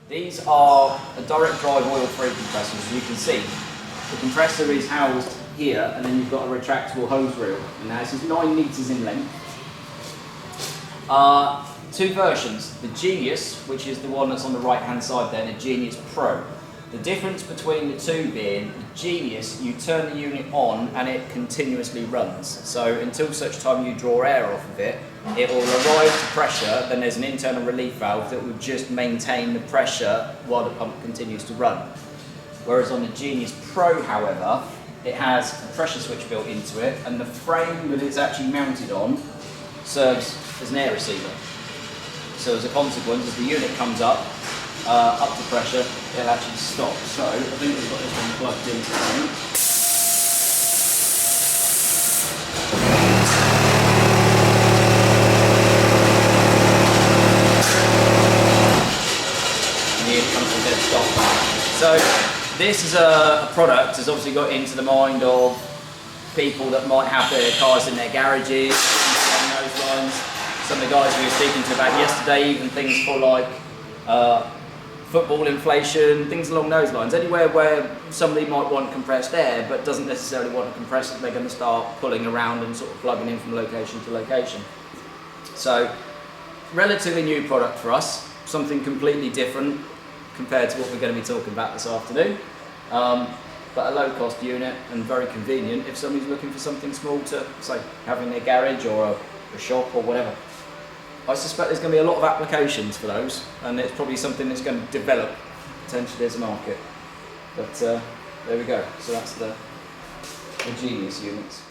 These are a direct drive oil-free compressors. As you can see, the compressor is housed here, and then you've got a retractable hose reel. And now this is 9 metres in length. Two versions, the Genius, which is the one that's on the right hand side there, and the Genius Pro. The difference between the two being, the Genius, you turn the unit on and it continuously runs. So until such time you draw air off of it, it will arrive to pressure, then there's an internal relief valve that will just maintain the pressure while the pump continues to run. Whereas on the Genius Pro, however, it has a pressure switch built into it, and the frame that it's actually mounted on serves as an air receiver. So as a consequence, as the unit comes up to pressure, it'll actually stop. So I think we've got this one plugged into the thing. And here it comes to a dead stop. So this is a product that's obviously got into the mind of people that might have their cars in their garages, along those lines. Some of the guys we were speaking to about yesterday, even things for like football inflation, things along those lines. Anywhere where somebody might want compressed air but doesn't necessarily want a compressor, they're going to start pulling around and sort of plugging in from location to location. So, relatively new product for us, something completely different compared to what we're going to be talking about this afternoon. But a low cost unit and very convenient if somebody's looking for something small to, say, have in their garage or a shop or whatever. I suspect there's going to be a lot of applications for those, and it's probably something that's going to develop potentially as a market. But there we go. So that's the Genius units.